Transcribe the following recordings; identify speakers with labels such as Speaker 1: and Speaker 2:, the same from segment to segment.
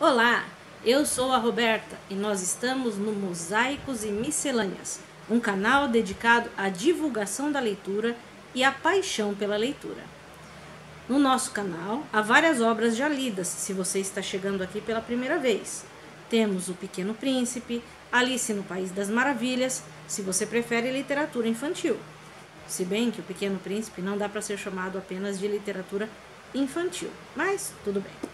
Speaker 1: Olá, eu sou a Roberta e nós estamos no Mosaicos e Miscelâneas, um canal dedicado à divulgação da leitura e à paixão pela leitura. No nosso canal há várias obras já lidas, se você está chegando aqui pela primeira vez. Temos O Pequeno Príncipe, Alice no País das Maravilhas, se você prefere literatura infantil. Se bem que O Pequeno Príncipe não dá para ser chamado apenas de literatura infantil, mas tudo bem.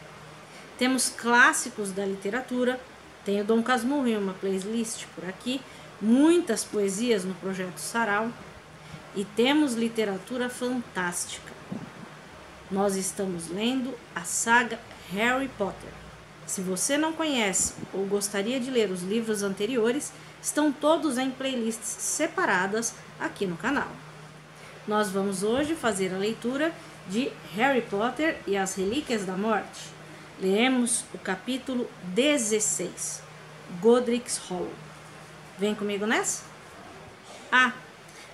Speaker 1: Temos clássicos da literatura, tem o Dom Casmurro em uma playlist por aqui, muitas poesias no Projeto Sarau e temos literatura fantástica. Nós estamos lendo a saga Harry Potter. Se você não conhece ou gostaria de ler os livros anteriores, estão todos em playlists separadas aqui no canal. Nós vamos hoje fazer a leitura de Harry Potter e as Relíquias da Morte. Leremos o capítulo 16, Godric's Hollow. Vem comigo nessa?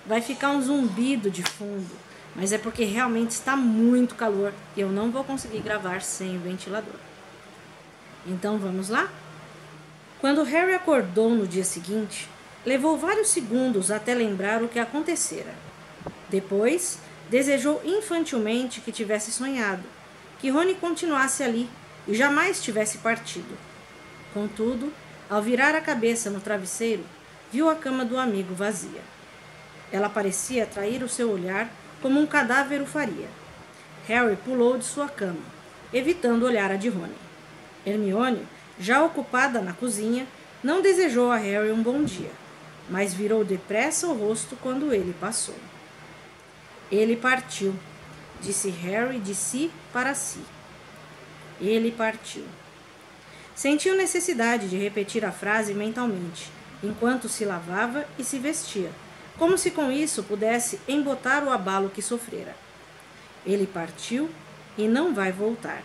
Speaker 1: Vai ficar um zumbido de fundo, mas é porque realmente está muito calor e eu não vou conseguir gravar sem o ventilador. Então vamos lá? Quando Harry acordou no dia seguinte, levou vários segundos até lembrar o que acontecera. Depois, desejou infantilmente que tivesse sonhado, que Rony continuasse ali e jamais tivesse partido. Contudo, ao virar a cabeça no travesseiro, viu a cama do amigo vazia. Ela parecia atrair o seu olhar como um cadáver o faria. Harry pulou de sua cama, evitando olhar a de Rony. Hermione, já ocupada na cozinha, não desejou a Harry um bom dia, mas virou depressa o rosto quando ele passou. Ele partiu, disse Harry de si para si. Ele partiu. Sentiu necessidade de repetir a frase mentalmente, enquanto se lavava e se vestia, como se com isso pudesse embotar o abalo que sofrera. Ele partiu e não vai voltar.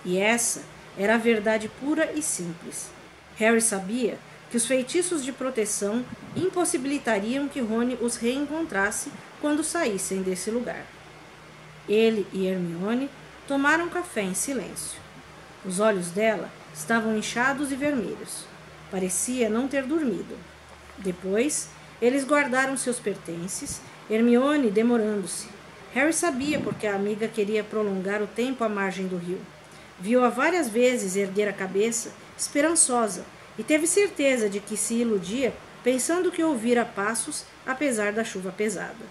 Speaker 1: E essa era a verdade pura e simples. Harry sabia que os feitiços de proteção impossibilitariam que Rony os reencontrasse quando saíssem desse lugar. Ele e Hermione tomaram café em silêncio. Os olhos dela estavam inchados e vermelhos. Parecia não ter dormido. Depois, eles guardaram seus pertences, Hermione demorando-se. Harry sabia porque a amiga queria prolongar o tempo à margem do rio. Viu-a várias vezes erguer a cabeça, esperançosa, e teve certeza de que se iludia pensando que ouvira passos, apesar da chuva pesada.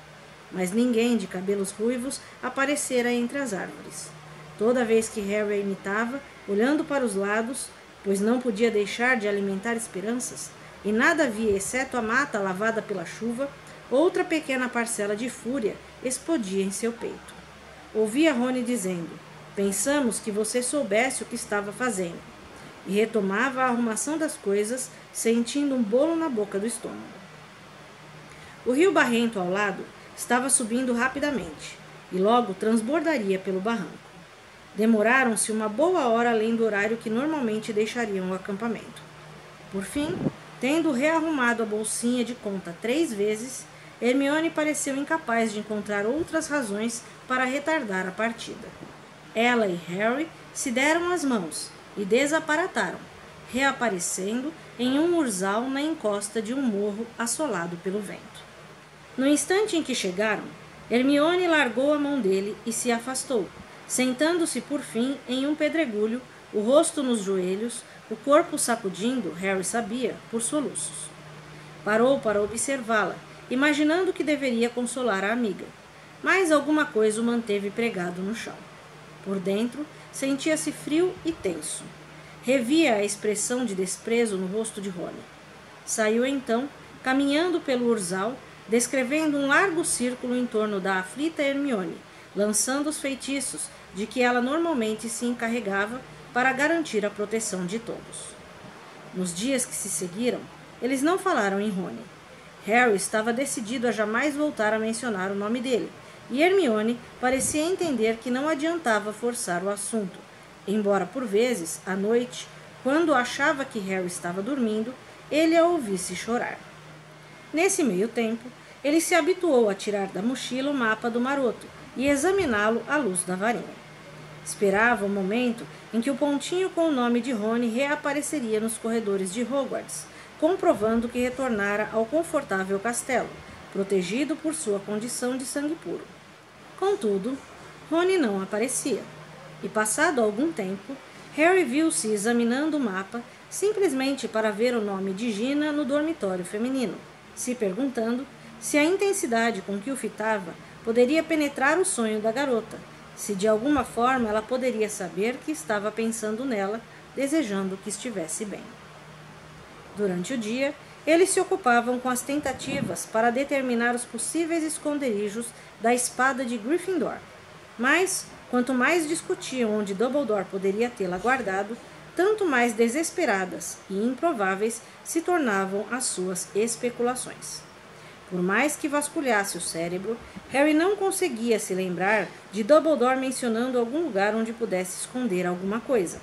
Speaker 1: Mas ninguém de cabelos ruivos aparecera entre as árvores. Toda vez que Harry a imitava, olhando para os lados, pois não podia deixar de alimentar esperanças, e nada via exceto a mata lavada pela chuva, outra pequena parcela de fúria explodia em seu peito. Ouvia Rony dizendo: "Pensamos que você soubesse o que estava fazendo", e retomava a arrumação das coisas, sentindo um bolo na boca do estômago. O rio barrento ao lado estava subindo rapidamente, e logo transbordaria pelo barranco. Demoraram-se uma boa hora além do horário que normalmente deixariam o acampamento. Por fim, tendo rearrumado a bolsinha de conta 3 vezes, Hermione pareceu incapaz de encontrar outras razões para retardar a partida. Ela e Harry se deram as mãos e desaparataram, reaparecendo em um urzal na encosta de um morro assolado pelo vento. No instante em que chegaram, Hermione largou a mão dele e se afastou, sentando-se por fim em um pedregulho, o rosto nos joelhos, o corpo sacudindo, Harry sabia, por soluços. Parou para observá-la, imaginando que deveria consolar a amiga, mas alguma coisa o manteve pregado no chão. Por dentro, sentia-se frio e tenso. Revia a expressão de desprezo no rosto de Rony. Saiu então, caminhando pelo urzal, descrevendo um largo círculo em torno da aflita Hermione, lançando os feitiços de que ela normalmente se encarregava para garantir a proteção de todos. Nos dias que se seguiram, eles não falaram em Rony. Harry estava decidido a jamais voltar a mencionar o nome dele, e Hermione parecia entender que não adiantava forçar o assunto, embora por vezes, à noite, quando achava que Harry estava dormindo, ele a ouvisse chorar. Nesse meio tempo, ele se habituou a tirar da mochila o mapa do maroto e examiná-lo à luz da varinha. Esperava o momento em que o pontinho com o nome de Rony reapareceria nos corredores de Hogwarts, comprovando que retornara ao confortável castelo, protegido por sua condição de sangue puro. Contudo, Rony não aparecia, e passado algum tempo, Harry viu-se examinando o mapa simplesmente para ver o nome de Gina no dormitório feminino, se perguntando se a intensidade com que o fitava poderia penetrar o sonho da garota, se de alguma forma ela poderia saber que estava pensando nela, desejando que estivesse bem. Durante o dia, eles se ocupavam com as tentativas para determinar os possíveis esconderijos da espada de Gryffindor, mas, quanto mais discutiam onde Dumbledore poderia tê-la guardado, tanto mais desesperadas e improváveis se tornavam as suas especulações. Por mais que vasculhasse o cérebro, Harry não conseguia se lembrar de Dumbledore mencionando algum lugar onde pudesse esconder alguma coisa.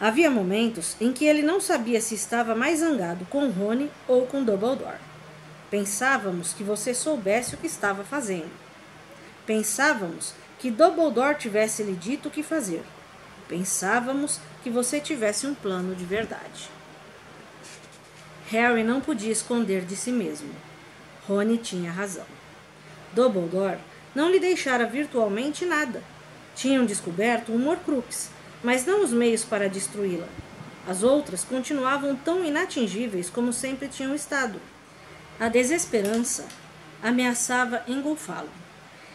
Speaker 1: Havia momentos em que ele não sabia se estava mais zangado com Rony ou com Dumbledore. Pensávamos que você soubesse o que estava fazendo. Pensávamos que Dumbledore tivesse lhe dito o que fazer. Pensávamos que você tivesse um plano de verdade. Harry não podia esconder de si mesmo. Rony tinha razão. Dumbledore não lhe deixara virtualmente nada. Tinham descoberto um Horcrux, mas não os meios para destruí-la. As outras continuavam tão inatingíveis como sempre tinham estado. A desesperança ameaçava engolfá-lo.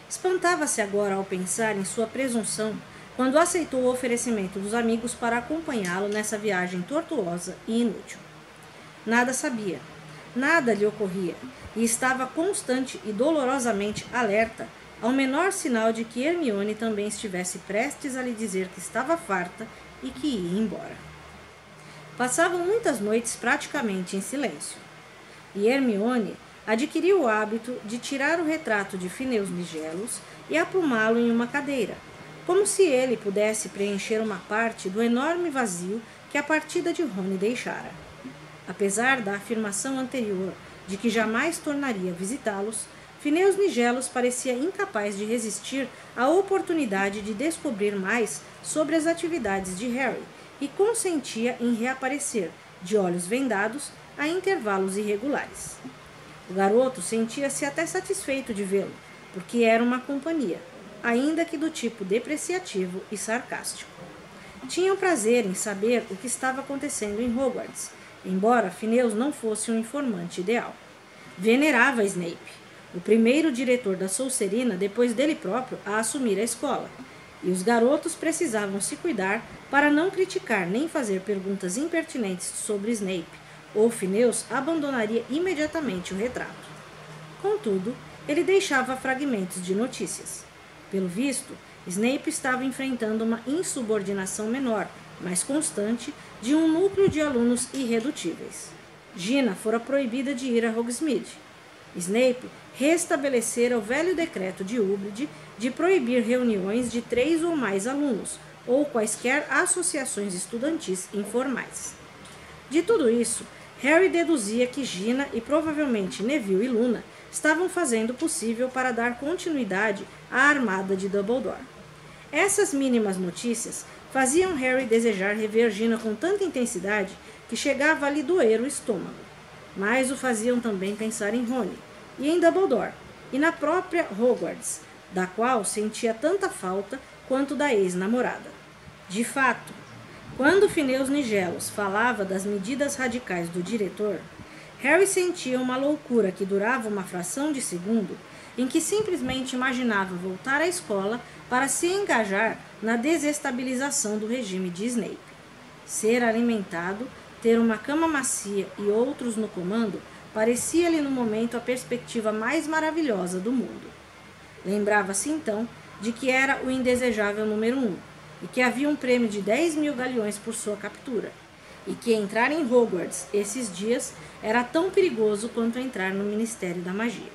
Speaker 1: Espantava-se agora ao pensar em sua presunção quando aceitou o oferecimento dos amigos para acompanhá-lo nessa viagem tortuosa e inútil. Nada sabia, nada lhe ocorria, e estava constante e dolorosamente alerta ao menor sinal de que Hermione também estivesse prestes a lhe dizer que estava farta e que ia embora. Passavam muitas noites praticamente em silêncio, e Hermione adquiriu o hábito de tirar o retrato de Phineas Nigellus e aprumá-lo em uma cadeira, como se ele pudesse preencher uma parte do enorme vazio que a partida de Rony deixara. Apesar da afirmação anterior de que jamais tornaria a visitá-los, Phineas Nigellus parecia incapaz de resistir à oportunidade de descobrir mais sobre as atividades de Harry e consentia em reaparecer, de olhos vendados, a intervalos irregulares. O garoto sentia-se até satisfeito de vê-lo, porque era uma companhia, ainda que do tipo depreciativo e sarcástico. Tinham prazer em saber o que estava acontecendo em Hogwarts, embora Phineas não fosse um informante ideal. Venerava Snape, o primeiro diretor da Sonserina depois dele próprio a assumir a escola, e os garotos precisavam se cuidar para não criticar nem fazer perguntas impertinentes sobre Snape, ou Phineas abandonaria imediatamente o retrato. Contudo, ele deixava fragmentos de notícias. Pelo visto, Snape estava enfrentando uma insubordinação menor, mais constante, de um núcleo de alunos irredutíveis. Gina fora proibida de ir a Hogsmeade. Snape restabelecera o velho decreto de Umbridge de proibir reuniões de 3 ou mais alunos, ou quaisquer associações estudantis informais. De tudo isso, Harry deduzia que Gina e provavelmente Neville e Luna estavam fazendo o possível para dar continuidade à armada de Dumbledore. Essas mínimas notícias faziam Harry desejar rever Gina com tanta intensidade que chegava a lhe doer o estômago, mas o faziam também pensar em Rony, e em Dumbledore, e na própria Hogwarts, da qual sentia tanta falta quanto da ex-namorada. De fato, quando Phineas Nigellus falava das medidas radicais do diretor, Harry sentia uma loucura que durava uma fração de segundo, em que simplesmente imaginava voltar à escola para se engajar na desestabilização do regime de Snape. Ser alimentado, ter uma cama macia e outros no comando parecia-lhe no momento a perspectiva mais maravilhosa do mundo. Lembrava-se então de que era o indesejável número 1 e que havia um prêmio de 10.000 galeões por sua captura, e que entrar em Hogwarts esses dias era tão perigoso quanto entrar no Ministério da Magia.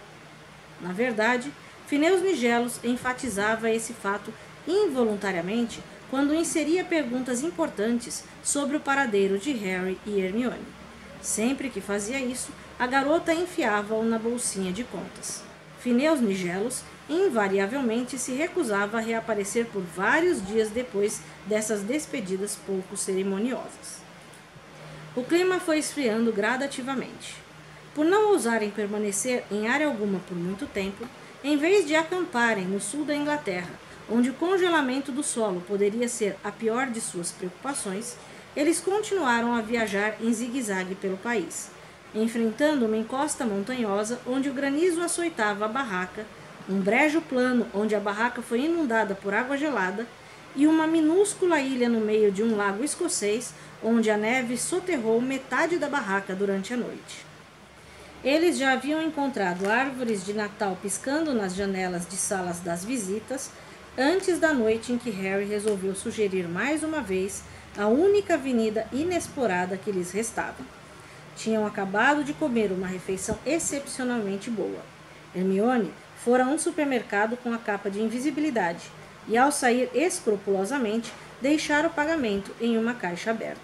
Speaker 1: Na verdade, Phineas Nigellus enfatizava esse fato involuntariamente quando inseria perguntas importantes sobre o paradeiro de Harry e Hermione. Sempre que fazia isso, a garota enfiava-o na bolsinha de contas. Phineas Nigellus invariavelmente se recusava a reaparecer por vários dias depois dessas despedidas pouco cerimoniosas. O clima foi esfriando gradativamente. Por não ousarem permanecer em área alguma por muito tempo, em vez de acamparem no sul da Inglaterra, onde o congelamento do solo poderia ser a pior de suas preocupações, eles continuaram a viajar em zigue-zague pelo país, enfrentando uma encosta montanhosa onde o granizo açoitava a barraca, um brejo plano onde a barraca foi inundada por água gelada e uma minúscula ilha no meio de um lago escocês onde a neve soterrou metade da barraca durante a noite. Eles já haviam encontrado árvores de Natal piscando nas janelas de salas das visitas antes da noite em que Harry resolveu sugerir mais uma vez a única avenida inexplorada que lhes restava. Tinham acabado de comer uma refeição excepcionalmente boa. Hermione fora a um supermercado com a capa de invisibilidade e, ao sair escrupulosamente, deixara o pagamento em uma caixa aberta.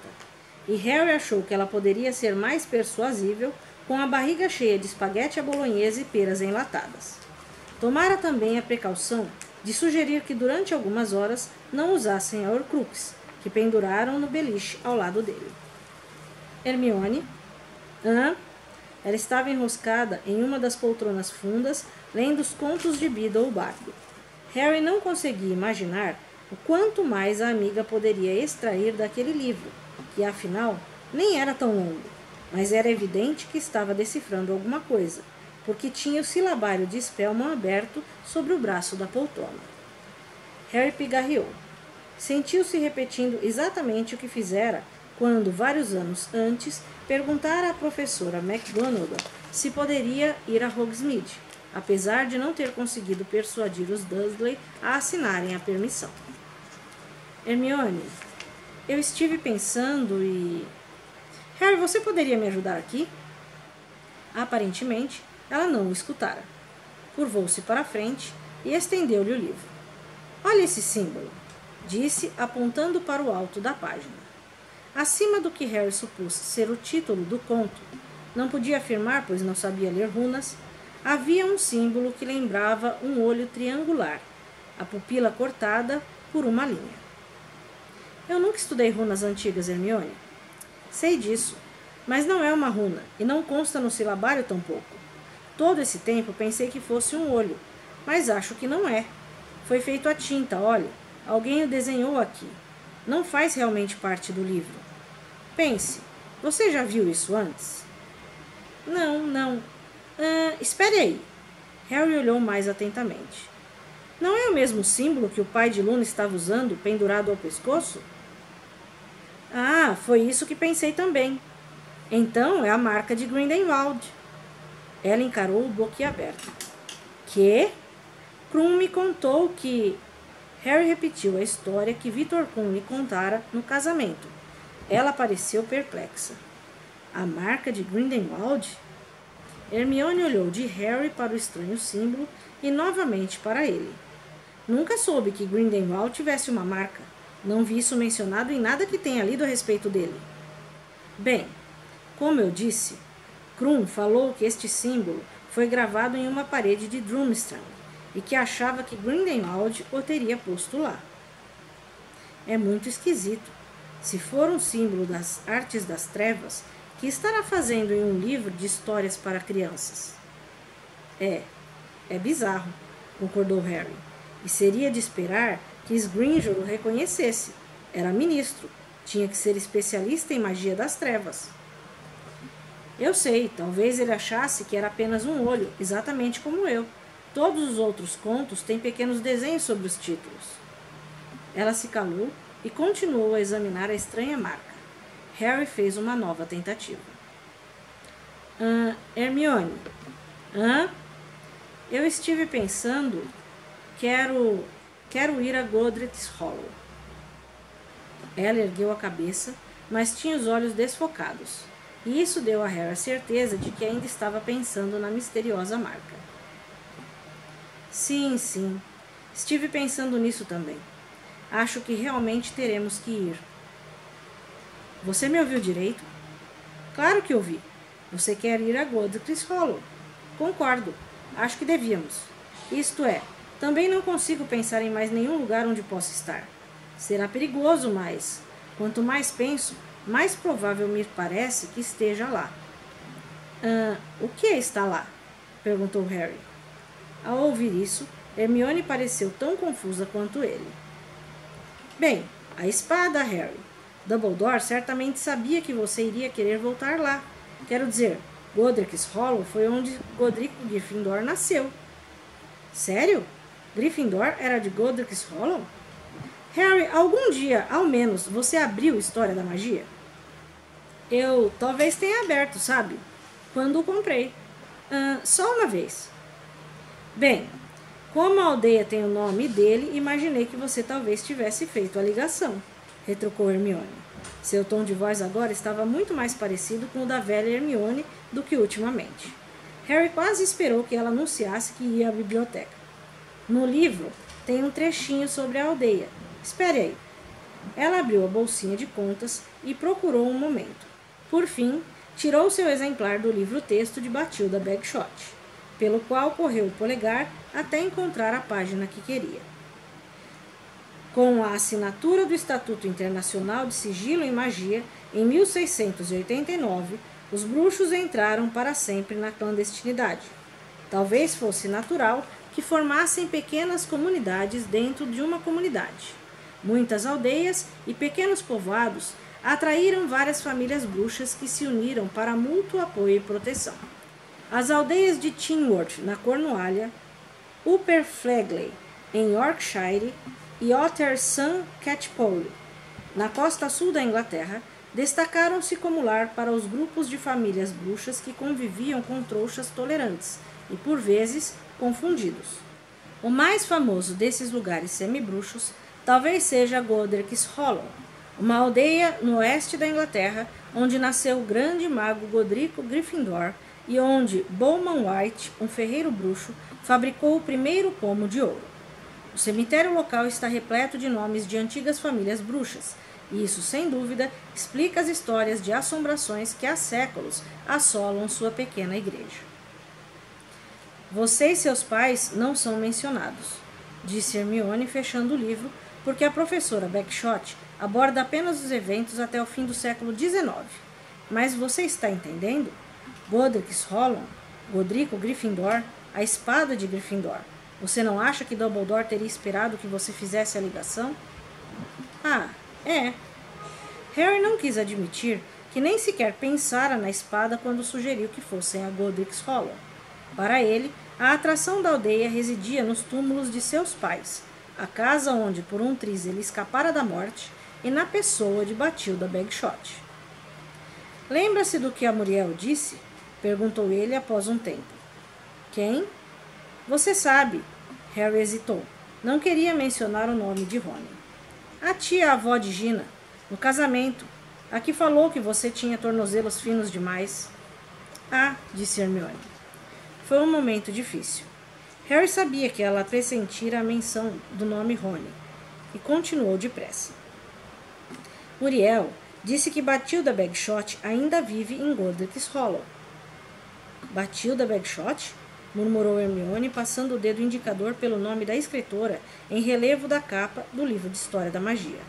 Speaker 1: E Harry achou que ela poderia ser mais persuasível com a barriga cheia de espaguete à bolonhesa e peras enlatadas. Tomara também a precaução de sugerir que durante algumas horas não usassem a Horcrux, que penduraram no beliche ao lado dele. Hermione? Ela estava enroscada em uma das poltronas fundas, lendo os contos de Beedle o Bardo. Harry não conseguia imaginar o quanto mais a amiga poderia extrair daquele livro, que afinal nem era tão longo, mas era evidente que estava decifrando alguma coisa, porque tinha o silabário de Spellman aberto sobre o braço da poltrona. Harry pigarreou. Sentiu-se repetindo exatamente o que fizera quando, vários anos antes, perguntara à professora McGonagall se poderia ir a Hogsmeade, apesar de não ter conseguido persuadir os Dursley a assinarem a permissão. Hermione, eu estive pensando e... Harry, você poderia me ajudar aqui? Aparentemente, ela não o escutara. Curvou-se para a frente e estendeu-lhe o livro. Olha esse símbolo, disse, apontando para o alto da página. Acima do que Harry supôs ser o título do conto, não podia afirmar, pois não sabia ler runas, havia um símbolo que lembrava um olho triangular, a pupila cortada por uma linha. Eu nunca estudei runas antigas, Hermione. Sei disso, mas não é uma runa e não consta no silabário tampouco. Todo esse tempo pensei que fosse um olho, mas acho que não é. Foi feito à tinta, olha. Alguém o desenhou aqui. Não faz realmente parte do livro. Pense, você já viu isso antes? Não. Espere aí. Harry olhou mais atentamente. Não é o mesmo símbolo que o pai de Luna estava usando, pendurado ao pescoço? Ah, foi isso que pensei também. Então é a marca de Grindelwald. Ela encarou-o boquiaberta. Quê? Krum me contou que... Harry repetiu a história que Victor Krum lhe contara no casamento. Ela pareceu perplexa. A marca de Grindelwald? Hermione olhou de Harry para o estranho símbolo e novamente para ele. Nunca soube que Grindelwald tivesse uma marca. Não vi isso mencionado em nada que tenha lido a respeito dele. Bem, como eu disse, Krum falou que este símbolo foi gravado em uma parede de Durmstrang e que achava que Grindelwald o teria posto lá. É muito esquisito. Se for um símbolo das artes das trevas, que estará fazendo em um livro de histórias para crianças? É bizarro, concordou Harry. E seria de esperar que Sgrinjor o reconhecesse. Era ministro. Tinha que ser especialista em magia das trevas. Eu sei, talvez ele achasse que era apenas um olho, exatamente como eu. Todos os outros contos têm pequenos desenhos sobre os títulos. Ela se calou e continuou a examinar a estranha marca. Harry fez uma nova tentativa. Hermione. Eu estive pensando... Quero ir a Godric's Hollow. Ela ergueu a cabeça, mas tinha os olhos desfocados. E isso deu a Harry a certeza de que ainda estava pensando na misteriosa marca. Sim. Estive pensando nisso também. Acho que realmente teremos que ir. Você me ouviu direito? Claro que ouvi. Você quer ir a Godric's Hollow. Concordo. Acho que devíamos. Isto é, também não consigo pensar em mais nenhum lugar onde possa estar. Será perigoso, mas, quanto mais penso, mais provável me parece que esteja lá. O que está lá? Perguntou Harry. Ao ouvir isso, Hermione pareceu tão confusa quanto ele. Bem, a espada, Harry. Dumbledore certamente sabia que você iria querer voltar lá. Quero dizer, Godric's Hollow foi onde Godric Gryffindor nasceu. Sério? Gryffindor era de Godric's Hollow? Harry, algum dia, ao menos, você abriu História da Magia? Eu talvez tenha aberto, sabe? Quando o comprei. Só uma vez. Bem, como a aldeia tem o nome dele, imaginei que você talvez tivesse feito a ligação, retrucou Hermione. Seu tom de voz agora estava muito mais parecido com o da velha Hermione do que ultimamente. Harry quase esperou que ela anunciasse que ia à biblioteca. No livro, tem um trechinho sobre a aldeia. Espere aí. Ela abriu a bolsinha de contas e procurou um momento. Por fim, tirou seu exemplar do livro-texto de Bathilda Bagshot, pelo qual correu o polegar até encontrar a página que queria. Com a assinatura do Estatuto Internacional de Sigilo em Magia, em 1689, os bruxos entraram para sempre na clandestinidade. Talvez fosse natural que formassem pequenas comunidades dentro de uma comunidade. Muitas aldeias e pequenos povoados atraíram várias famílias bruxas que se uniram para mútuo apoio e proteção. As aldeias de Tinworth, na Cornualha, Upper Flegley, em Yorkshire, e Ottersam Catchpole, na costa sul da Inglaterra, destacaram-se como lar para os grupos de famílias bruxas que conviviam com trouxas tolerantes e, por vezes, confundidos. O mais famoso desses lugares semibruxos talvez seja Godric's Hollow, uma aldeia no oeste da Inglaterra, onde nasceu o grande mago Godrico Gryffindor e onde Bowman White, um ferreiro bruxo, fabricou o primeiro pomo de ouro. O cemitério local está repleto de nomes de antigas famílias bruxas, e isso, sem dúvida, explica as histórias de assombrações que há séculos assolam sua pequena igreja. Você e seus pais não são mencionados, disse Hermione fechando o livro, porque a professora Bagshot aborda apenas os eventos até o fim do século XIX. Mas você está entendendo? Godric's Hollow, Godrico Gryffindor, a espada de Gryffindor. Você não acha que Dumbledore teria esperado que você fizesse a ligação? Ah, é. Harry não quis admitir que nem sequer pensara na espada quando sugeriu que fossem a Godric's Hollow. Para ele, a atração da aldeia residia nos túmulos de seus pais, a casa onde por um triz ele escapara da morte, e na pessoa de Bathilda Bagshot. Lembra-se do que a Muriel disse? Perguntou ele após um tempo. Quem? Você sabe. Harry hesitou. Não queria mencionar o nome de Rony. A tia-avó de Gina, no casamento, a que falou que você tinha tornozelos finos demais. Ah, disse Hermione. Foi um momento difícil. Harry sabia que ela pressentira a menção do nome Rony, e continuou depressa. Muriel disse que Bathilda Bagshot ainda vive em Godric's Hollow. Bathilda Bagshot? Murmurou Hermione, passando o dedo indicador pelo nome da escritora em relevo da capa do livro de História da Magia.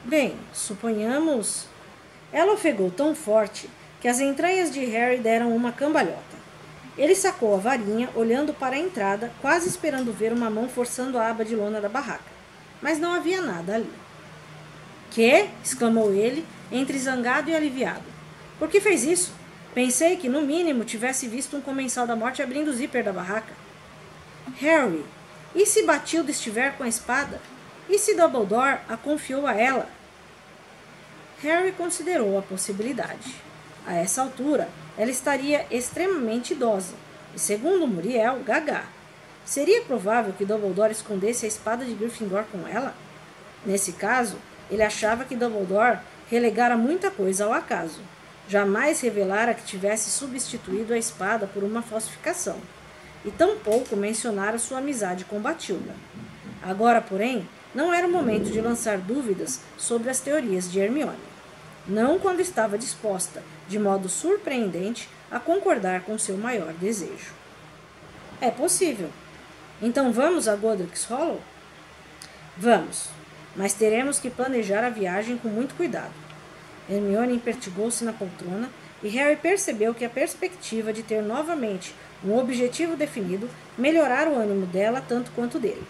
Speaker 1: Bem, suponhamos... Ela ofegou tão forte que as entranhas de Harry deram uma cambalhota. Ele sacou a varinha, olhando para a entrada, quase esperando ver uma mão forçando a aba de lona da barraca. Mas não havia nada ali. "Quê?" exclamou ele, entre zangado e aliviado. "Por que fez isso? Pensei que, no mínimo, tivesse visto um comensal da morte abrindo o zíper da barraca." "Harry, e se Bathilda estiver com a espada? E se Dumbledore a confiou a ela?" Harry considerou a possibilidade. A essa altura, ela estaria extremamente idosa e, segundo Muriel, gagá. Seria provável que Dumbledore escondesse a espada de Gryffindor com ela? Nesse caso, ele achava que Dumbledore relegara muita coisa ao acaso. Jamais revelara que tivesse substituído a espada por uma falsificação, e tampouco mencionara sua amizade com Bathilda. Agora, porém, não era o momento de lançar dúvidas sobre as teorias de Hermione. Não quando estava disposta, de modo surpreendente, a concordar com seu maior desejo. "É possível." Então vamos a Godric's Hollow? Vamos, mas teremos que planejar a viagem com muito cuidado. Hermione impertigou-se na poltrona e Harry percebeu que a perspectiva de ter novamente um objetivo definido melhorara o ânimo dela tanto quanto dele.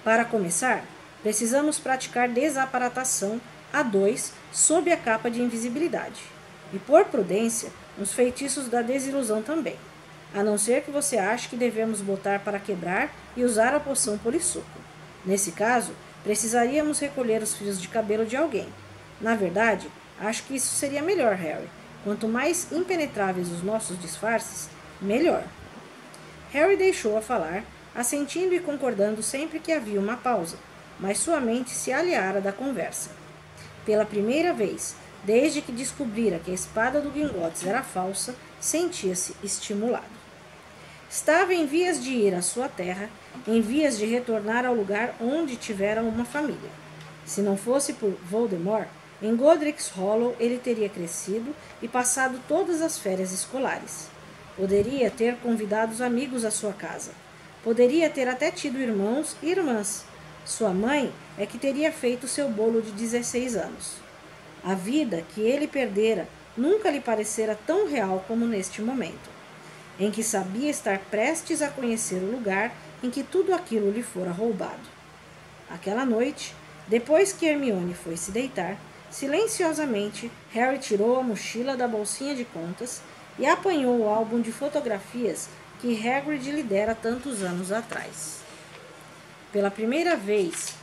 Speaker 1: Para começar, precisamos praticar desaparatação a 2 sob a capa de invisibilidade. E, por prudência, uns feitiços da desilusão também. A não ser que você ache que devemos botar para quebrar e usar a poção polissuco. Nesse caso, precisaríamos recolher os fios de cabelo de alguém. Na verdade, acho que isso seria melhor, Harry. Quanto mais impenetráveis os nossos disfarces, melhor. Harry deixou-a falar, assentindo e concordando sempre que havia uma pausa, mas sua mente se aliara da conversa. Pela primeira vez, desde que descobrira que a espada do Gringotts era falsa, sentia-se estimulado. Estava em vias de ir à sua terra, em vias de retornar ao lugar onde tivera uma família. Se não fosse por Voldemort, em Godric's Hollow ele teria crescido e passado todas as férias escolares. Poderia ter convidado os amigos à sua casa. Poderia ter até tido irmãos e irmãs. Sua mãe é que teria feito seu bolo de 16 anos. A vida que ele perdera nunca lhe parecera tão real como neste momento, em que sabia estar prestes a conhecer o lugar em que tudo aquilo lhe fora roubado. Aquela noite, depois que Hermione foi se deitar, silenciosamente, Harry tirou a mochila da bolsinha de contas e apanhou o álbum de fotografias que Hagrid lhe dera tantos anos atrás. Pela primeira vez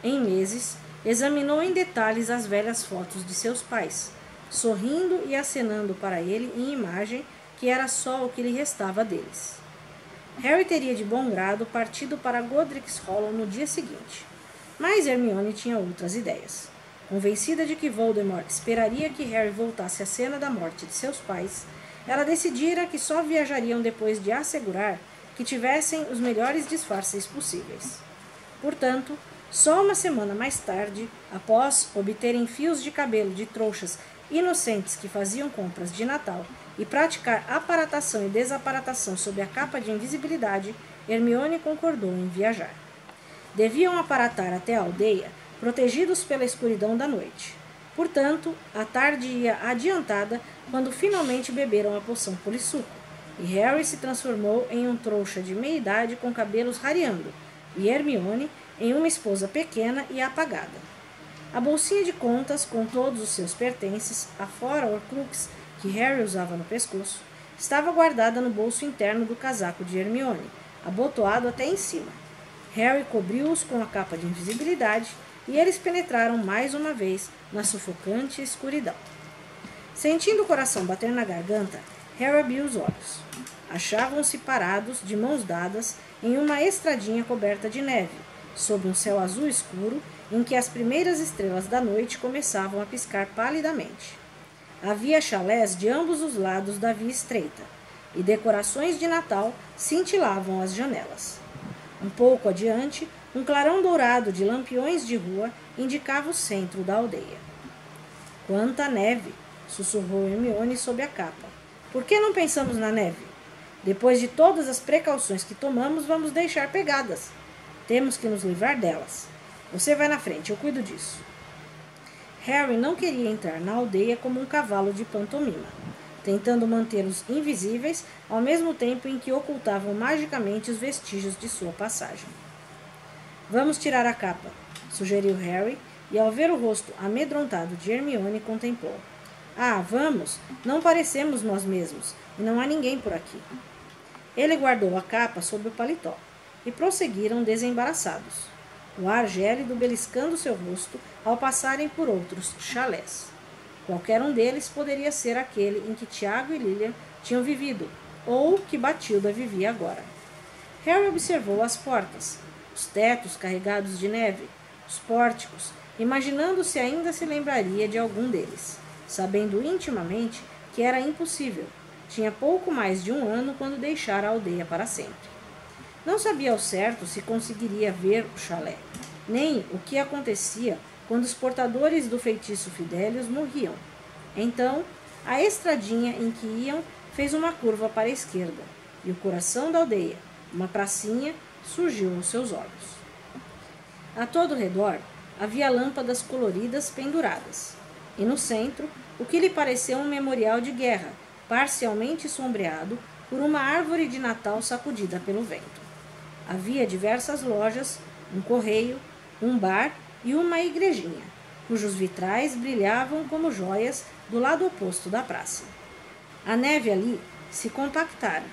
Speaker 1: em meses, examinou em detalhes as velhas fotos de seus pais, sorrindo e acenando para ele em imagem que era só o que lhe restava deles. Harry teria de bom grado partido para Godric's Hollow no dia seguinte, mas Hermione tinha outras ideias. Convencida de que Voldemort esperaria que Harry voltasse à cena da morte de seus pais, ela decidira que só viajariam depois de assegurar que tivessem os melhores disfarces possíveis. Portanto, só uma semana mais tarde, após obterem fios de cabelo de trouxas inocentes que faziam compras de Natal e praticar aparatação e desaparatação sob a capa de invisibilidade, Hermione concordou em viajar. Deviam aparatar até a aldeia, protegidos pela escuridão da noite. Portanto, a tarde ia adiantada quando finalmente beberam a poção polissuco, e Harry se transformou em um trouxa de meia-idade com cabelos rareando, e Hermione em uma esposa pequena e apagada. A bolsinha de contas, com todos os seus pertences, afora o Horcrux que Harry usava no pescoço, estava guardada no bolso interno do casaco de Hermione, abotoado até em cima. Harry cobriu-os com a capa de invisibilidade e eles penetraram mais uma vez na sufocante escuridão. Sentindo o coração bater na garganta, Harry abriu os olhos. Achavam-se parados, de mãos dadas, em uma estradinha coberta de neve, sob um céu azul escuro, em que as primeiras estrelas da noite começavam a piscar palidamente. Havia chalés de ambos os lados da via estreita, e decorações de Natal cintilavam as janelas. Um pouco adiante, um clarão dourado de lampiões de rua indicava o centro da aldeia. Quanta neve! Sussurrou Hermione sob a capa. Por que não pensamos na neve? Depois de todas as precauções que tomamos, vamos deixar pegadas. Temos que nos livrar delas. Você vai na frente, eu cuido disso. Harry não queria entrar na aldeia como um cavalo de pantomima, tentando mantê-los invisíveis ao mesmo tempo em que ocultavam magicamente os vestígios de sua passagem. Vamos tirar a capa, sugeriu Harry, e ao ver o rosto amedrontado de Hermione, contemplou. Ah, vamos, não parecemos nós mesmos, e não há ninguém por aqui. Ele guardou a capa sob o paletó, e prosseguiram desembaraçados, o ar gélido beliscando seu rosto ao passarem por outros chalés. Qualquer um deles poderia ser aquele em que Tiago e Lilian tinham vivido, ou que Batilda vivia agora. Harry observou as portas, os tetos carregados de neve, os pórticos, imaginando se ainda se lembraria de algum deles, sabendo intimamente que era impossível. Tinha pouco mais de um ano quando deixara a aldeia para sempre. Não sabia ao certo se conseguiria ver o chalé, nem o que acontecia quando os portadores do feitiço Fidelius morriam. Então, a estradinha em que iam fez uma curva para a esquerda, e o coração da aldeia, uma pracinha, surgiu aos seus olhos. A todo redor havia lâmpadas coloridas penduradas, e no centro, o que lhe pareceu um memorial de guerra, parcialmente sombreado por uma árvore de Natal sacudida pelo vento. Havia diversas lojas, um correio, um bar e uma igrejinha, cujos vitrais brilhavam como joias do lado oposto da praça. A neve ali se compactara.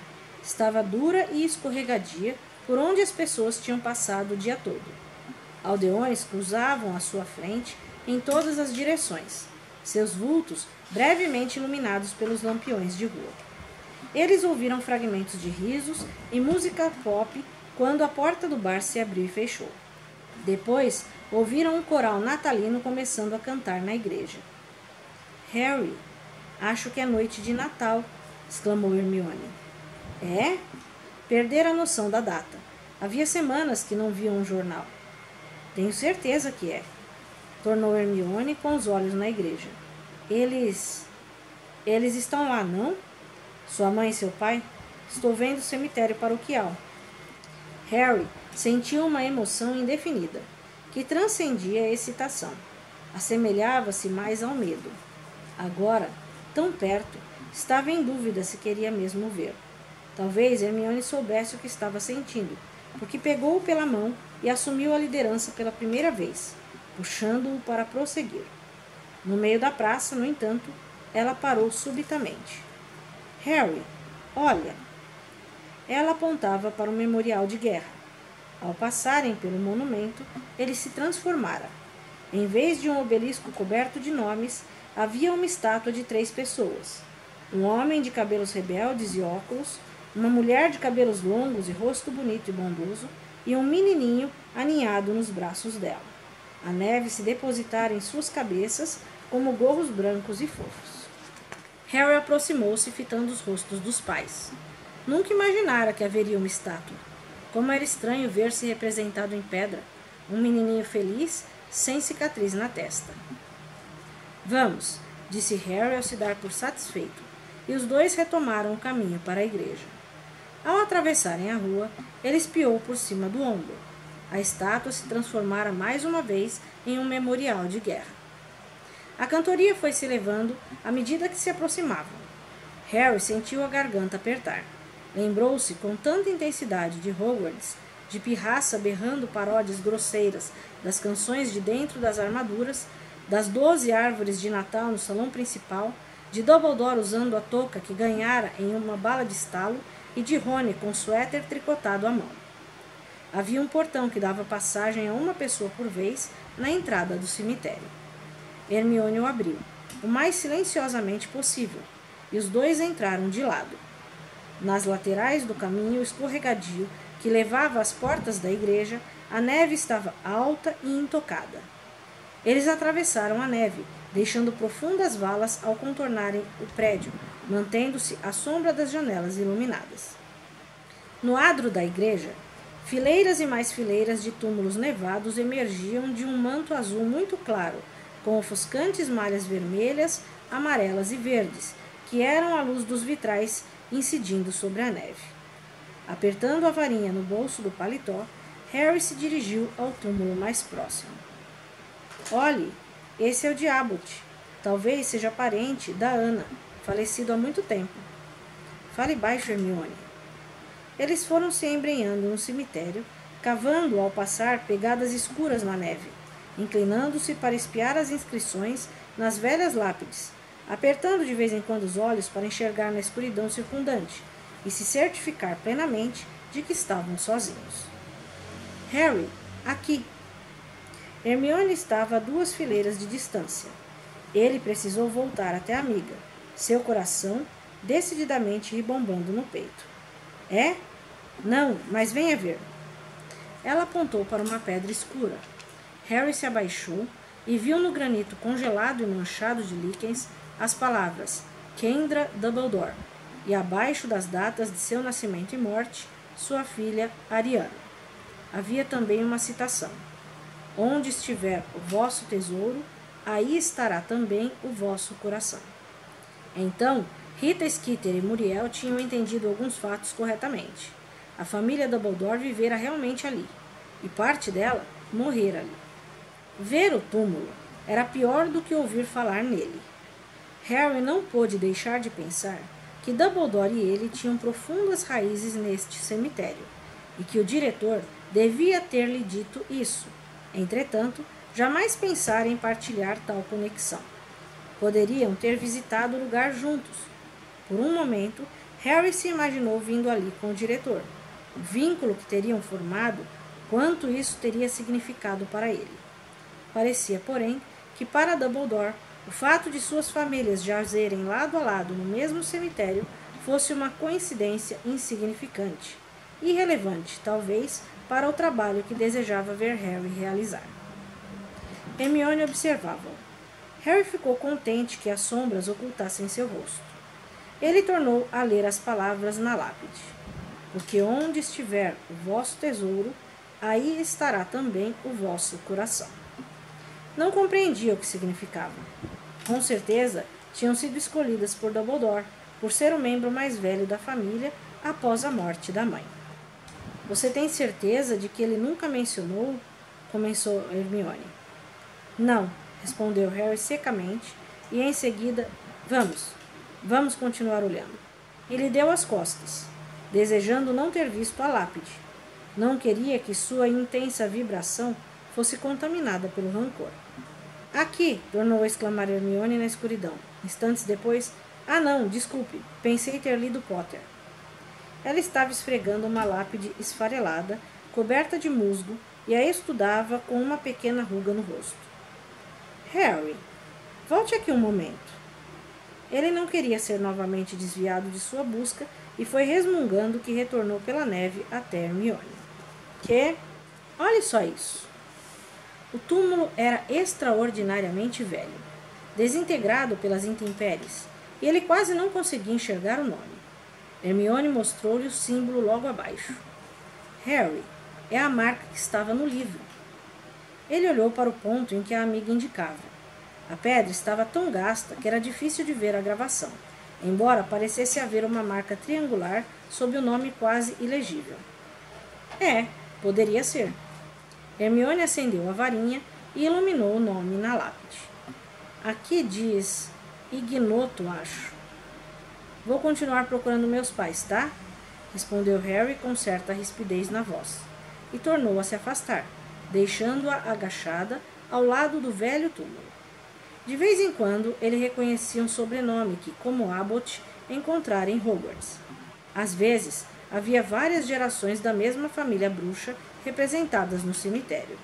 Speaker 1: Estava dura e escorregadia por onde as pessoas tinham passado o dia todo. Aldeões cruzavam à sua frente em todas as direções, seus vultos brevemente iluminados pelos lampiões de rua. Eles ouviram fragmentos de risos e música pop quando a porta do bar se abriu e fechou. Depois, ouviram um coral natalino começando a cantar na igreja. Harry, acho que é noite de Natal, exclamou Hermione. É? Perdera a noção da data. Havia semanas que não via um jornal. Tenho certeza que é, tornou Hermione com os olhos na igreja. Eles estão lá, não? Sua mãe e seu pai? Estou vendo o cemitério paroquial. Harry sentiu uma emoção indefinida, que transcendia a excitação. Assemelhava-se mais ao medo. Agora, tão perto, estava em dúvida se queria mesmo ver. Talvez Hermione soubesse o que estava sentindo, porque pegou-o pela mão e assumiu a liderança pela primeira vez, puxando-o para prosseguir. No meio da praça, no entanto, ela parou subitamente. Harry, olha! Ela apontava para o memorial de guerra. Ao passarem pelo monumento, ele se transformara. Em vez de um obelisco coberto de nomes, havia uma estátua de 3 pessoas. Um homem de cabelos rebeldes e óculos, uma mulher de cabelos longos e rosto bonito e bondoso, e um menininho aninhado nos braços dela. A neve se depositara em suas cabeças como gorros brancos e fofos. Harry aproximou-se fitando os rostos dos pais. Nunca imaginara que haveria uma estátua. Como era estranho ver-se representado em pedra, um menininho feliz, sem cicatriz na testa. Vamos, disse Harry ao se dar por satisfeito, e os dois retomaram o caminho para a igreja. Ao atravessarem a rua, ele espiou por cima do ombro. A estátua se transformara mais uma vez em um memorial de guerra. A cantoria foi se elevando à medida que se aproximavam. Harry sentiu a garganta apertar. Lembrou-se com tanta intensidade de Hogwarts, de pirraça berrando paródias grosseiras das canções de dentro das armaduras, das 12 árvores de Natal no salão principal, de Dumbledore usando a touca que ganhara em uma bala de estalo e de Rony com suéter tricotado à mão. Havia um portão que dava passagem a uma pessoa por vez na entrada do cemitério. Hermione o abriu, o mais silenciosamente possível, e os dois entraram de lado. Nas laterais do caminho escorregadio que levava às portas da igreja, a neve estava alta e intocada. Eles atravessaram a neve, deixando profundas valas ao contornarem o prédio, mantendo-se à sombra das janelas iluminadas. No adro da igreja, fileiras e mais fileiras de túmulos nevados emergiam de um manto azul muito claro, com ofuscantes malhas vermelhas, amarelas e verdes, que eram a luz dos vitrais incidindo sobre a neve. Apertando a varinha no bolso do paletó, Harry se dirigiu ao túmulo mais próximo. Olhe, esse é o Diabot. Talvez seja parente da Ana, falecido há muito tempo. Fale baixo, Hermione. Eles foram se embrenhando no cemitério, cavando ao passar pegadas escuras na neve, inclinando-se para espiar as inscrições nas velhas lápides, apertando de vez em quando os olhos para enxergar na escuridão circundante e se certificar plenamente de que estavam sozinhos. Harry, aqui! Hermione estava a 2 fileiras de distância. Ele precisou voltar até a amiga, seu coração decididamente ribombando no peito. É? Não, mas venha ver. Ela apontou para uma pedra escura. Harry se abaixou e viu no granito congelado e manchado de líquens as palavras Kendra Dumbledore e abaixo das datas de seu nascimento e morte, sua filha Ariana. Havia também uma citação: onde estiver o vosso tesouro, aí estará também o vosso coração. Então, Rita Skeeter e Muriel tinham entendido alguns fatos corretamente. a família Dumbledore vivera realmente ali, e parte dela morrera ali. Ver o túmulo era pior do que ouvir falar nele. Harry não pôde deixar de pensar que Dumbledore e ele tinham profundas raízes neste cemitério, e que o diretor devia ter-lhe dito isso. Entretanto, jamais pensara em partilhar tal conexão. Poderiam ter visitado o lugar juntos. Por um momento, Harry se imaginou vindo ali com o diretor. O vínculo que teriam formado, quanto isso teria significado para ele. Parecia, porém, que para Dumbledore, o fato de suas famílias jazerem lado a lado no mesmo cemitério fosse uma coincidência insignificante, irrelevante, talvez, para o trabalho que desejava ver Harry realizar. Hermione observava-o. Harry ficou contente que as sombras ocultassem seu rosto. Ele tornou a ler as palavras na lápide. Porque onde estiver o vosso tesouro, aí estará também o vosso coração. Não compreendia o que significava. Com certeza, tinham sido escolhidas por Dumbledore, por ser o membro mais velho da família após a morte da mãe. Você tem certeza de que ele nunca mencionou? Começou Hermione. Não, respondeu Harry secamente, e em seguida, vamos continuar olhando. Ele deu as costas, desejando não ter visto a lápide. Não queria que sua intensa vibração fosse contaminada pelo rancor. Aqui, tornou a exclamar Hermione na escuridão. Instantes depois, não, desculpe, pensei ter lido Potter. Ela estava esfregando uma lápide esfarelada, coberta de musgo, e a estudava com uma pequena ruga no rosto. Harry, volte aqui um momento. Ele não queria ser novamente desviado de sua busca e foi resmungando que retornou pela neve até Hermione. Olhe só isso. O túmulo era extraordinariamente velho, desintegrado pelas intempéries, e ele quase não conseguia enxergar o nome. Hermione mostrou-lhe o símbolo logo abaixo. Harry, é a marca que estava no livro. Ele olhou para o ponto em que a amiga indicava. A pedra estava tão gasta que era difícil de ver a gravação, embora parecesse haver uma marca triangular sob o nome quase ilegível. Poderia ser. Hermione acendeu a varinha e iluminou o nome na lápide. Aqui diz Ignoto, acho. Vou continuar procurando meus pais, tá? Respondeu Harry com certa rispidez na voz, e tornou a se afastar, deixando-a agachada ao lado do velho túmulo. De vez em quando, ele reconhecia um sobrenome que, como Abbott, encontrara em Hogwarts. Às vezes, havia várias gerações da mesma família bruxa representadas no cemitério.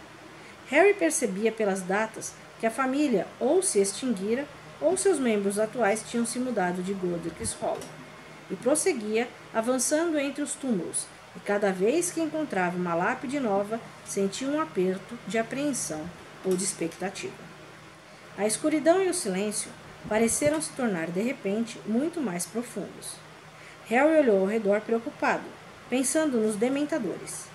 Speaker 1: Harry percebia pelas datas que a família ou se extinguira ou seus membros atuais tinham se mudado de Godric's Hollow, e prosseguia, avançando entre os túmulos, e cada vez que encontrava uma lápide nova, sentia um aperto de apreensão ou de expectativa. A escuridão e o silêncio pareceram se tornar de repente muito mais profundos. Harry olhou ao redor preocupado, pensando nos dementadores,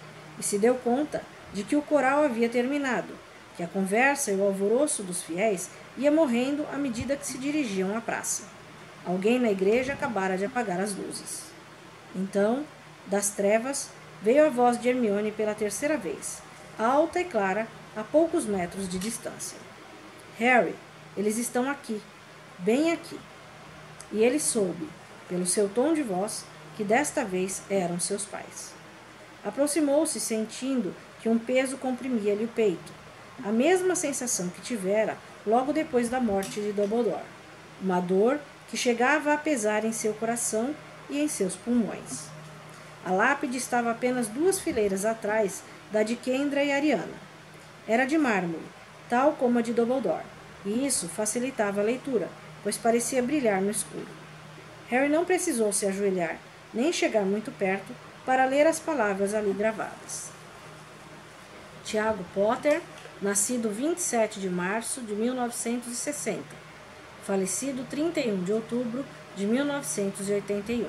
Speaker 1: e se deu conta de que o coral havia terminado, que a conversa e o alvoroço dos fiéis ia morrendo à medida que se dirigiam à praça. Alguém na igreja acabara de apagar as luzes. Então, das trevas, veio a voz de Hermione pela terceira vez, alta e clara, a poucos metros de distância. Harry, eles estão aqui, bem aqui. E ele soube, pelo seu tom de voz, que desta vez eram seus pais. Aproximou-se, sentindo que um peso comprimia-lhe o peito, a mesma sensação que tivera logo depois da morte de Dumbledore, uma dor que chegava a pesar em seu coração e em seus pulmões. A lápide estava apenas 2 fileiras atrás da de Kendra e Ariana. Era de mármore, tal como a de Dumbledore, e isso facilitava a leitura, pois parecia brilhar no escuro. Harry não precisou se ajoelhar, nem chegar muito perto, para ler as palavras ali gravadas. Tiago Potter, nascido 27 de março de 1960, falecido 31 de outubro de 1981.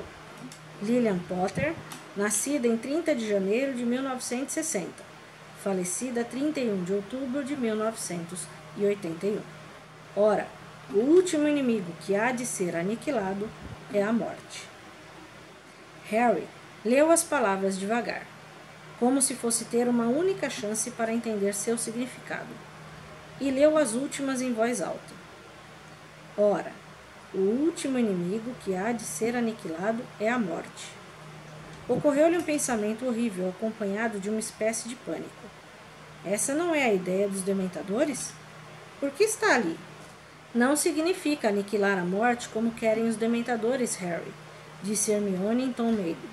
Speaker 1: Lilian Potter, nascida em 30 de janeiro de 1960, falecida 31 de outubro de 1981. Ora, o último inimigo que há de ser aniquilado é a morte. Harry Leu as palavras devagar, como se fosse ter uma única chance para entender seu significado, e leu as últimas em voz alta. Ora, o último inimigo que há de ser aniquilado é a morte. Ocorreu-lhe um pensamento horrível, acompanhado de uma espécie de pânico. Essa não é a ideia dos dementadores? Por que está ali? Não significa aniquilar a morte como querem os dementadores, Harry, disse Hermione em tom meigo.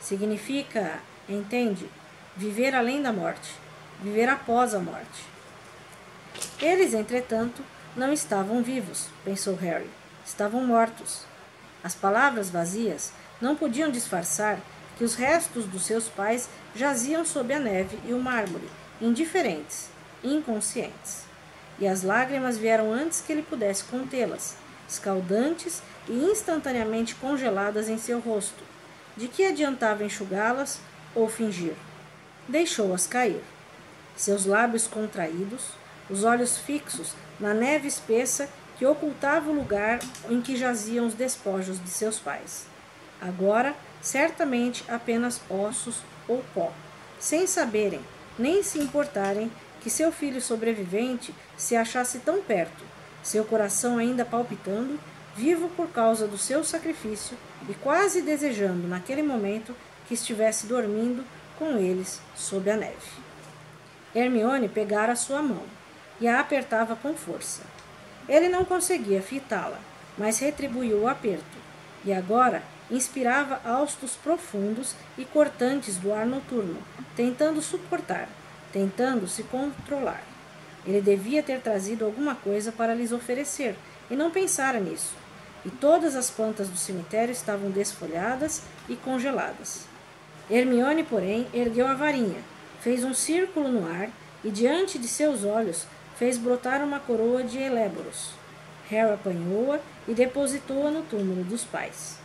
Speaker 1: Significa, entende, viver além da morte, viver após a morte. Eles, entretanto, não estavam vivos, pensou Harry. Estavam mortos. As palavras vazias não podiam disfarçar que os restos dos seus pais jaziam sob a neve e o mármore, indiferentes, inconscientes. E as lágrimas vieram antes que ele pudesse contê-las, escaldantes e instantaneamente congeladas em seu rosto. De que adiantava enxugá-las ou fingir? Deixou-as cair. Seus lábios contraídos, os olhos fixos na neve espessa que ocultava o lugar em que jaziam os despojos de seus pais. Agora, certamente apenas ossos ou pó, sem saberem, nem se importarem que seu filho sobrevivente se achasse tão perto, seu coração ainda palpitando, vivo por causa do seu sacrifício e quase desejando naquele momento que estivesse dormindo com eles sob a neve. Hermione pegara sua mão e a apertava com força. Ele não conseguia fitá-la, mas retribuiu o aperto, e agora inspirava haustos profundos e cortantes do ar noturno, tentando suportar, tentando se controlar. Ele devia ter trazido alguma coisa para lhes oferecer, e não pensara nisso. E todas as plantas do cemitério estavam desfolhadas e congeladas. Hermione, porém, ergueu a varinha, fez um círculo no ar e, diante de seus olhos, fez brotar uma coroa de Eléboros. Harry apanhou-a e depositou-a no túmulo dos pais.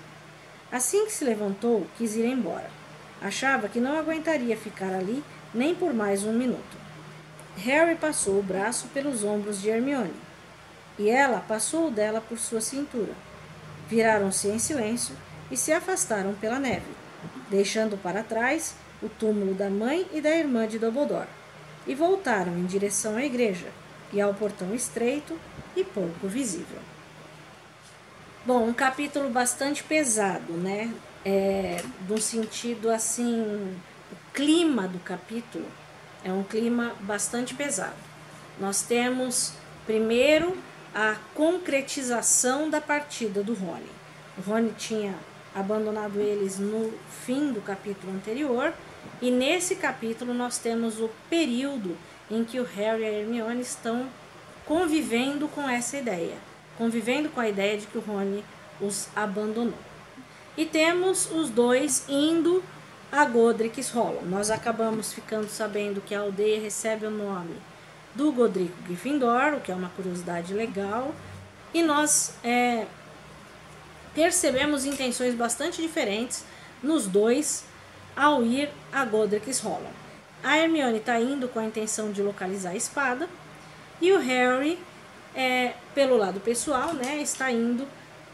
Speaker 1: Assim que se levantou, quis ir embora. Achava que não aguentaria ficar ali nem por mais um minuto. Harry passou o braço pelos ombros de Hermione, e ela passou o dela por sua cintura. Viraram-se em silêncio e se afastaram pela neve, deixando para trás o túmulo da mãe e da irmã de Dumbledore, e voltaram em direção à igreja e ao portão estreito e pouco visível. Bom, um capítulo bastante pesado, né? No sentido assim, o clima do capítulo é um clima bastante pesado. Nós temos, primeiro, a concretização da partida do Rony. O Rony tinha abandonado eles no fim do capítulo anterior, e nesse capítulo nós temos o período em que o Harry e a Hermione estão convivendo com essa ideia, convivendo com a ideia de que o Rony os abandonou. E temos os dois indo a Godric's Hollow. Nós acabamos ficando sabendo que a aldeia recebe o nome do Godrico Gryffindor, o que é uma curiosidade legal, e nós percebemos intenções bastante diferentes nos dois ao ir a Godric's Hollow. A Hermione está indo com a intenção de localizar a espada, e o Harry, pelo lado pessoal, né, está indo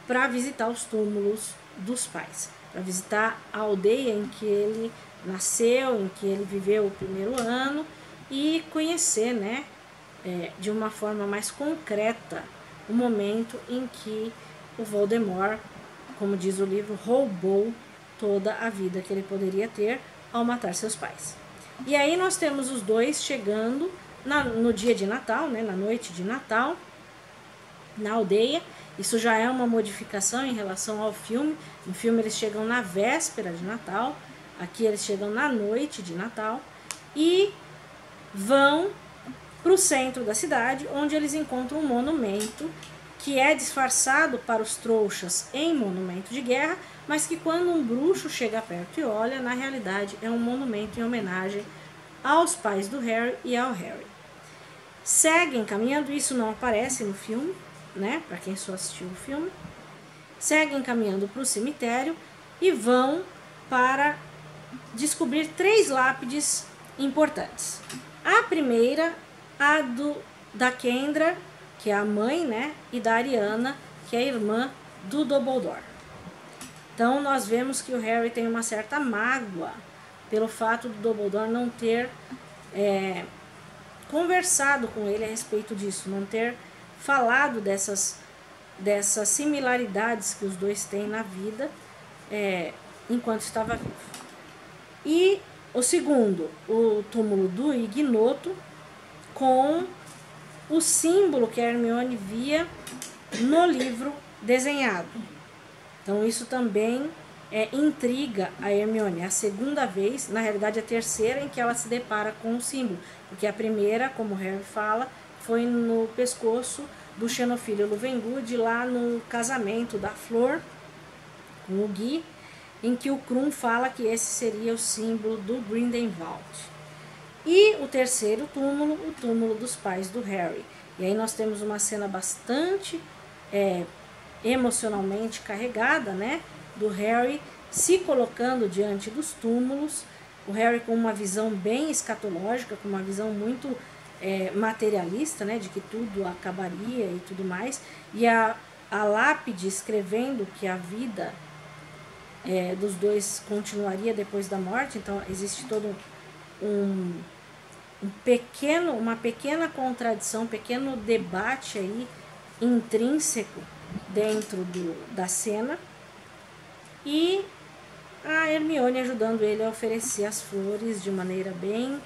Speaker 1: para visitar os túmulos dos pais, para visitar a aldeia em que ele nasceu, em que ele viveu o primeiro ano, e conhecer, né, de uma forma mais concreta o momento em que o Voldemort, como diz o livro, roubou toda a vida que ele poderia ter ao matar seus pais. E aí nós temos os dois chegando no dia de Natal, né, na noite de Natal, na aldeia. Isso já é uma modificação em relação ao filme. No filme eles chegam na véspera de Natal, aqui eles chegam na noite de Natal e vão para o centro da cidade, onde eles encontram um monumento que é disfarçado para os trouxas em monumento de guerra, mas que quando um bruxo chega perto e olha, na realidade é um monumento em homenagem aos pais do Harry e ao Harry. Seguem caminhando, isso não aparece no filme, né, para quem só assistiu o filme. Seguem caminhando para o cemitério e vão para descobrir 3 lápides importantes. A primeira, a da Kendra, que é a mãe, né, e da Ariana, que é a irmã do Dumbledore. Então nós vemos que o Harry tem uma certa mágoa pelo fato do Dumbledore não ter conversado com ele a respeito disso, não ter falado dessas similaridades que os dois têm na vida enquanto estava vivo. E o segundo, o túmulo do Ignoto, com o símbolo que a Hermione via no livro desenhado. Então isso também intriga a Hermione. É a segunda vez, na realidade a terceira, em que ela se depara com o símbolo, porque a primeira, como o Harry fala, foi no pescoço do Xenofilho Louvengood, lá no casamento da Flor com o Guy, em que o Krum fala que esse seria o símbolo do Grindelwald. E o terceiro túmulo, o túmulo dos pais do Harry. E aí nós temos uma cena bastante emocionalmente carregada, né? Do Harry se colocando diante dos túmulos, o Harry com uma visão bem escatológica, com uma visão muito materialista, né? De que tudo acabaria e tudo mais. E a lápide escrevendo que a vida dos dois continuaria depois da morte. Então existe todo uma pequena contradição, um pequeno debate aí intrínseco dentro da cena, e a Hermione ajudando ele a oferecer as flores de maneira bem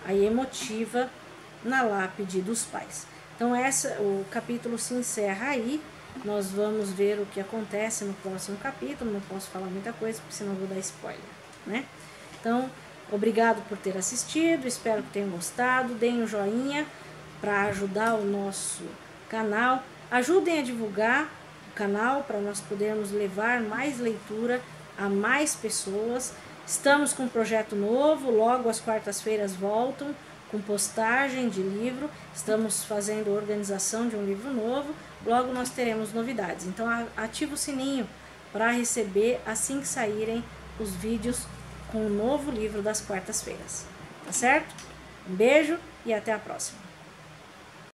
Speaker 1: emotiva na lápide dos pais. Então o capítulo se encerra aí. Nós vamos ver o que acontece no próximo capítulo. Não posso falar muita coisa, porque senão vou dar spoiler, né? Então, obrigado por ter assistido, espero que tenham gostado. Deem um joinha para ajudar o nosso canal. Ajudem a divulgar o canal para nós podermos levar mais leitura a mais pessoas. Estamos com um projeto novo, logo às quartas-feiras voltam com postagem de livro. Estamos fazendo organização de um livro novo. Logo nós teremos novidades. Então ativa o sininho para receber assim que saírem os vídeos com o novo livro das quartas-feiras. Tá certo? Um beijo e até a próxima.